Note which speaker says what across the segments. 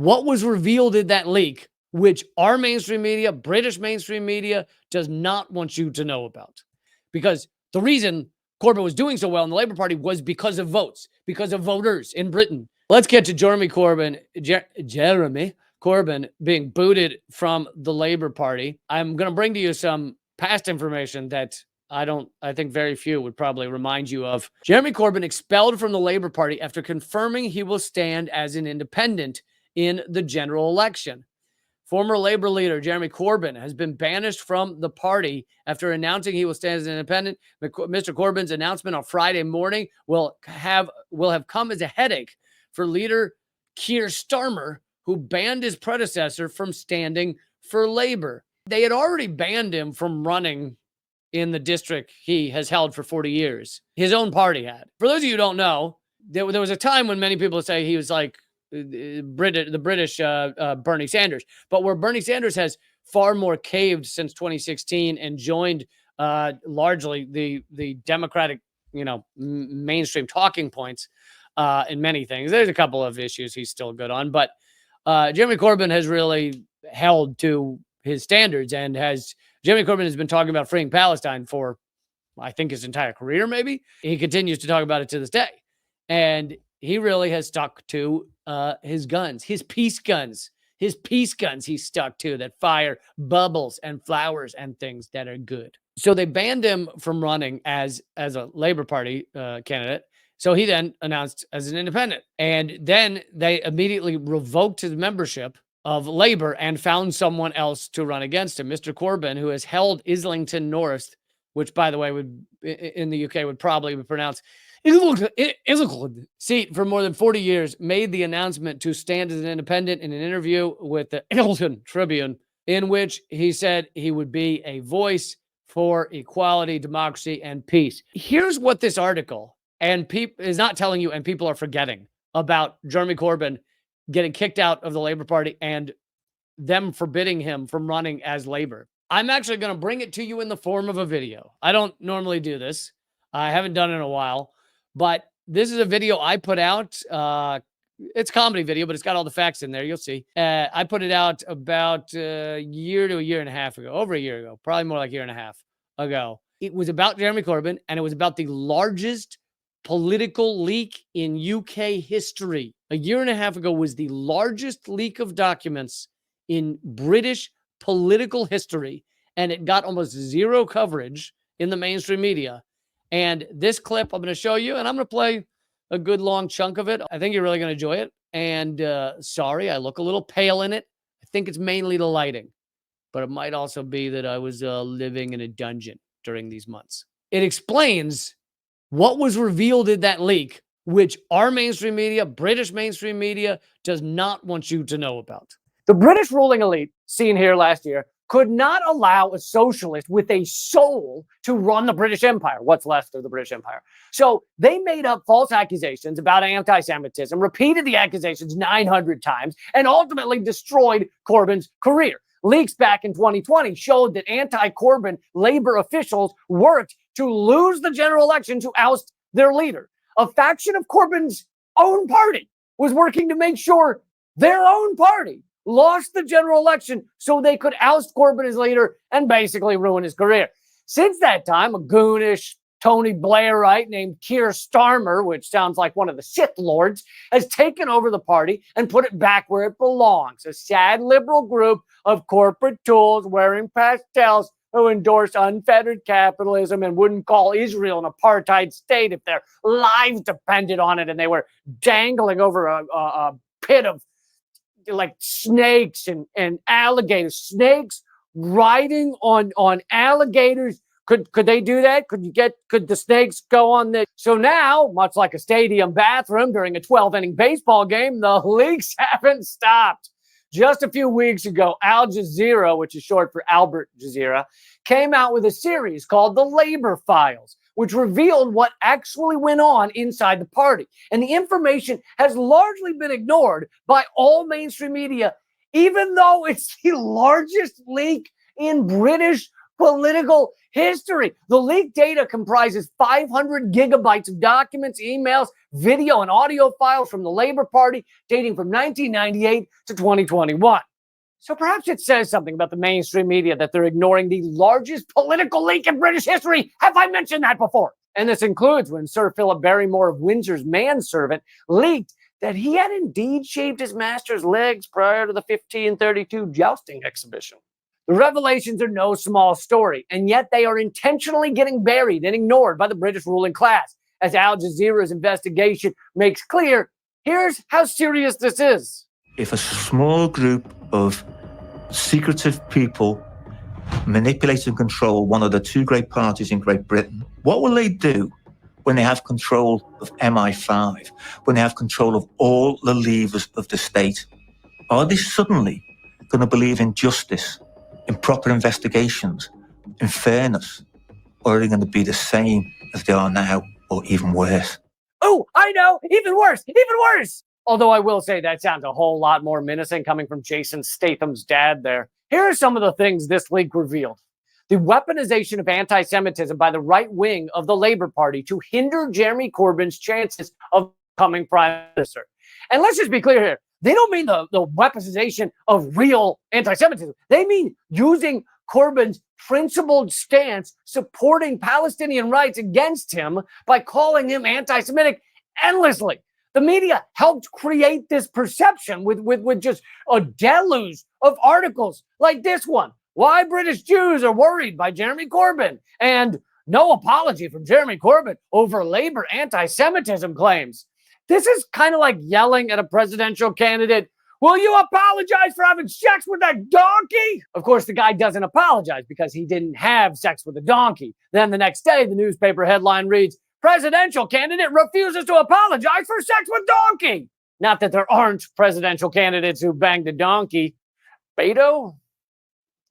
Speaker 1: what was revealed in that leak, which our mainstream media, British mainstream media, does not want you to know about. Because the reason Corbyn was doing so well in the Labour Party was because of votes, because of voters in Britain. Let's get to Jeremy Corbyn being booted from the Labour Party. I'm going to bring to you some past information that I think very few would probably remind you of. Jeremy Corbyn expelled from the Labour Party after confirming he will stand as an independent in the general election. Former Labour leader Jeremy Corbyn has been banished from the party after announcing he will stand as an independent. Mr. Corbyn's announcement on Friday morning will have come as a headache for leader Keir Starmer, who banned his predecessor from standing for Labour. They had already banned him from running in the district he has held for 40 years. His own party had. For those of you who don't know, there was a time when many people say he was like the British Bernie Sanders. But where Bernie Sanders has far more caved since 2016 and joined largely the Democratic, mainstream talking points in many things. There's a couple of issues he's still good on, but Jeremy Corbyn has really held to his standards, and Jeremy Corbyn has been talking about freeing Palestine for, I think, his entire career, maybe. He continues to talk about it to this day. And he really has stuck to his guns, his peace guns. His peace guns he's stuck to that fire bubbles and flowers and things that are good. So they banned him from running as a Labour Party candidate. So he then announced as an independent. And then they immediately revoked his membership of Labour and found someone else to run against him. Mr. Corbyn, who has held Islington North, which, by the way, would in the UK would probably be pronounced Islington seat for more than 40 years, made the announcement to stand as an independent in an interview with the Islington Tribune, in which he said he would be a voice for equality, democracy, and peace. Here's what this article is not telling you, and people are forgetting about Jeremy Corbyn getting kicked out of the Labour Party and them forbidding him from running as Labour. I'm actually going to bring it to you in the form of a video. I don't normally do this. I haven't done it in a while, but this is a video I put out. It's a comedy video, but it's got all the facts in there. You'll see. I put it out about a year to a year and a half ago, over a year ago, probably more like a year and a half ago. It was about Jeremy Corbyn, and it was about the largest political leak in UK history. A year and a half ago was the largest leak of documents in British political history, and it got almost zero coverage in the mainstream media. And this clip I'm going to show you, and I'm going to play a good long chunk of it. I think you're really going to enjoy it. And sorry, I look a little pale in it. I think it's mainly the lighting, but it might also be that I was living in a dungeon during these months. It explains what was revealed in that leak, which our mainstream media, British mainstream media, does not want you to know about. The British ruling elite, seen here last year, could not allow a socialist with a soul to run the British Empire, what's left of the British Empire. So they made up false accusations about anti-Semitism, repeated the accusations 900 times, and ultimately destroyed Corbyn's career. Leaks back in 2020 showed that anti-Corbyn Labour officials worked to lose the general election to oust their leader. A faction of Corbyn's own party was working to make sure their own party lost the general election so they could oust Corbyn as leader and basically ruin his career. Since that time, a goonish Tony Blairite named Keir Starmer, which sounds like one of the Sith Lords, has taken over the party and put it back where it belongs. A sad liberal group of corporate tools wearing pastels who endorse unfettered capitalism and wouldn't call Israel an apartheid state if their lives depended on it, and they were dangling over a pit of like snakes and alligators. Snakes riding on alligators. Could they do that? Could the snakes go on the... So now, much like a stadium bathroom during a 12-inning baseball game, the leaks haven't stopped. Just a few weeks ago, Al Jazeera, which is short for Albert Jazeera, came out with a series called The Labour Files, which revealed what actually went on inside the party. And the information has largely been ignored by all mainstream media, even though it's the largest leak in British political history. The leaked data comprises 500 gigabytes of documents, emails, video, and audio files from the Labour Party dating from 1998 to 2021. So perhaps it says something about the mainstream media that they're ignoring the largest political leak in British history. Have I mentioned that before? And this includes when Sir Philip Barrymore of Windsor's manservant leaked that he had indeed shaved his master's legs prior to the 1532 jousting exhibition. The revelations are no small story, and yet they are intentionally getting buried and ignored by the British ruling class. As Al Jazeera's investigation makes clear, here's how serious this is.
Speaker 2: If a small group of secretive people manipulate and control one of the two great parties in Great Britain, what will they do when they have control of MI5, when they have control of all the levers of the state? Are they suddenly going to believe in justice, in proper investigations, in fairness? Or are they going to be the same as they are now, or even worse?
Speaker 1: Oh, I know, even worse, even worse! Although I will say that sounds a whole lot more menacing coming from Jason Statham's dad there. Here are some of the things this leak revealed. The weaponization of anti-Semitism by the right wing of the Labour Party to hinder Jeremy Corbyn's chances of becoming prime minister. And let's just be clear here. They don't mean the weaponization of real anti-Semitism. They mean using Corbyn's principled stance supporting Palestinian rights against him by calling him anti-Semitic endlessly. The media helped create this perception with just a deluge of articles like this one. Why British Jews are worried by Jeremy Corbyn, and no apology from Jeremy Corbyn over Labour anti-Semitism claims. This is kind of like yelling at a presidential candidate, will you apologize for having sex with that donkey? Of course, the guy doesn't apologize because he didn't have sex with a donkey. Then the next day, the newspaper headline reads, presidential candidate refuses to apologize for sex with donkey. Not that there aren't presidential candidates who banged a donkey. Beto?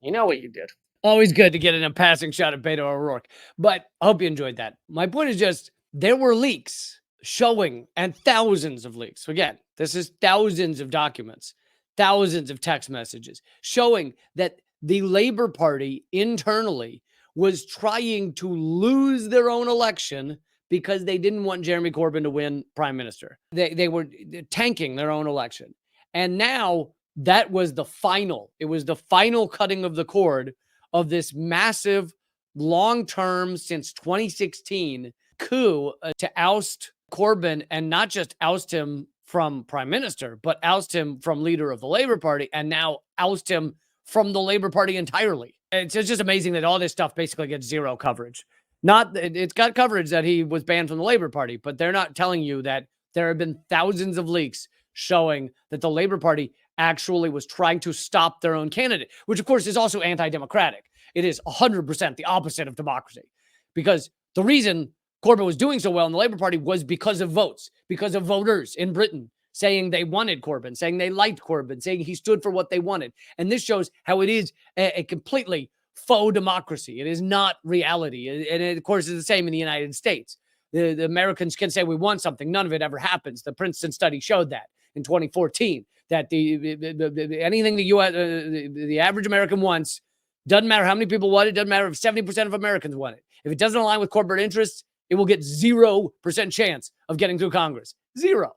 Speaker 1: You know what you did. Always good to get in a passing shot at Beto O'Rourke. But I hope you enjoyed that. My point is just, there were leaks showing, and thousands of leaks. Again, this is thousands of documents, thousands of text messages, showing that the Labour Party internally was trying to lose their own election because they didn't want Jeremy Corbyn to win prime minister. They were tanking their own election. And now that was the final. It was the final cutting of the cord of this massive, long-term, since 2016, coup to oust Corbyn, and not just oust him from prime minister, but oust him from leader of the Labour Party, and now oust him from the Labour Party entirely. It's just amazing that all this stuff basically gets zero coverage. It's got coverage that he was banned from the Labour Party, but they're not telling you that there have been thousands of leaks showing that the Labour Party actually was trying to stop their own candidate, which of course is also anti-democratic. It is 100% the opposite of democracy, because the reason Corbyn was doing so well in the Labour Party was because of votes, because of voters in Britain saying they wanted Corbyn, saying they liked Corbyn, saying he stood for what they wanted. And this shows how it is a completely faux democracy. It is not reality. And it, of course, is the same in the United States. The Americans can say we want something. None of it ever happens. The Princeton study showed that in 2014, that anything the average American wants, doesn't matter how many people want it, doesn't matter if 70% of Americans want it. If it doesn't align with corporate interests, it will get 0% chance of getting through Congress. Zero.